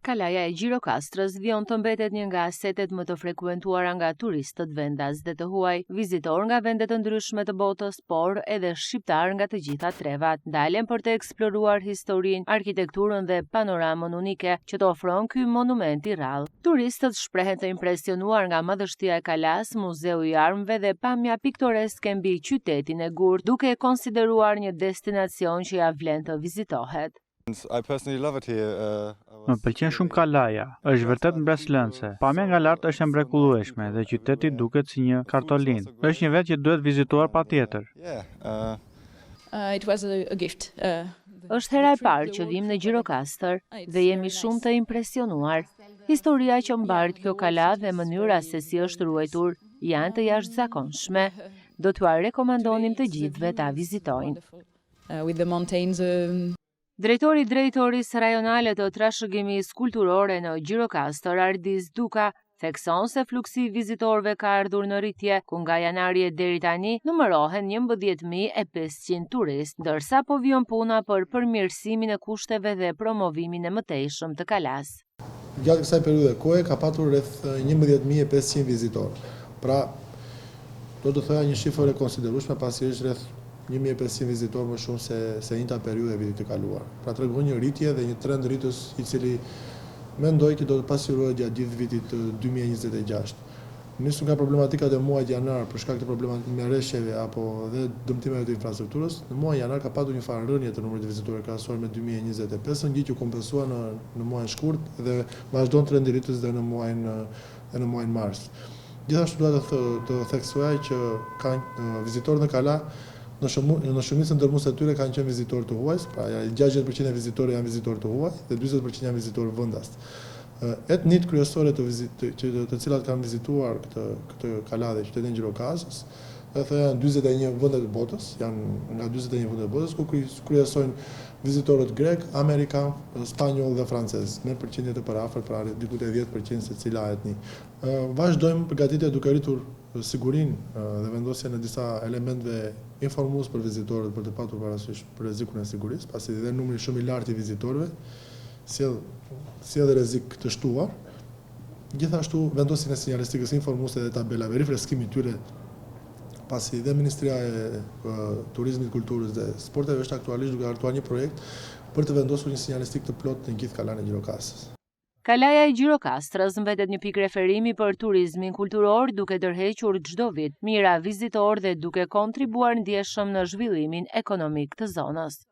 Kalaja e Gjirokastrës vion të mbetet një nga setet më të frekuentuara nga turistët vendas dhe të huaj, vizitor nga vendet të ndryshme të botës, por edhe shqiptar nga të gjitha trevat. Dalen për të eksploruar historinë, arkitekturën dhe panoramën unike që të ofron ky monument i rrallë. Turistët shprehen të impresionuar nga madhështia e kalas, muzeu i armëve dhe pamja piktoreske mbi qytetin e gurt, duke e konsideruar një destinacion që ja vlen të vizitohet. Më pëlqen shumë Kalaja, është vërtet mbreslëndse. Pamja nga lart është e mrekullueshme dhe qyteti duket si një kartolinë. Është një vend që duhet vizituar patjetër. Është hera e parë që vim në Gjirokastër dhe jemi shumë të impresionuar. Historia që mbart kjo kala dhe mënyra se si është ruajtur janë të jashtëzakonshme. Do t'ua rekomandonim të gjithëve ta vizitojnë. Drejtori i drejtorisë rajonale të trashëgimisë kulturore në Gjirokastër, Ardis Duka, thekson se fluksi i vizitorëve ka ardhur në rritje, ku nga janari deri tani numërohen 11.500 turistë, ndërsa po vijon puna për përmirësimin e kushteve dhe promovimin e mëtejshëm të kalas. Gjatë kësaj periudhe kohe ka patur rreth 11.500 vizitorë. Pra, do të thoya një shifër e konsiderueshme, pasi është rreth 1.500 vizitorë më shumë se njëjta periudhë e vitit të kaluar. Pra tregon një rritje dhe një trend rritës i cili mendoj që do të pasqyrohet gjatë gjithë vitit 2026. Nisur nga problematikat e muajit janar për shkak të problemeve me rreshjeve apo dhe dëmtimeve të infrastrukturës, në muajin janar ka patur një farë rënje të numrit të vizitorëve krahasuar me 2025, gjë që kompensua në muajin shkurt dhe vazhdon trendi i rritjes dhe në muajin mars. Gjithashtu dua të theksoj që kanë vizitorë në Kala. Në shumicën dërmuese të tyre kanë qenë vizitorë të huaj, pra 60% e vizitorëve janë vizitorë të huaj dhe 40% janë vizitorë vendas. Etnitë kryesore të cilat kanë vizituar këtë kala dhe qytetin e Gjirokastrës, janë 41 vende të botës, janë nga 41 vende të botës, ku kryesojnë vizitorët grek, amerikan, spanjoll dhe francez, me përqindje të përafërt, pra diku te 10% secila etni. Vazhdojmë përgatitje duke rritur sigurinë dhe vendosjen e disa elementeve informues për vizitorët për të patur parasysh për rrezikun e sigurisë, pasi dhe numri shumë i lartë i vizitorëve sjell rrezik të shtuar. Gjithashtu vendosjen e sinjalistikës informuese dhe tabelave, rifreskimi i tyre, pasi dhe Ministria e Turizmit, Kulturës dhe Sporteve është aktualisht duke hartuar një projekt për të vendosur një sinjalistik të plotë në gjithë kalanë e Gjirokastrës. Kalaja e Gjirokastrës mbetet një pikë referimi për turizmin kulturor, duke tërhequr çdo vit mijëra vizitorë dhe duke kontribuar ndjeshëm në zhvillimin ekonomik të zonës.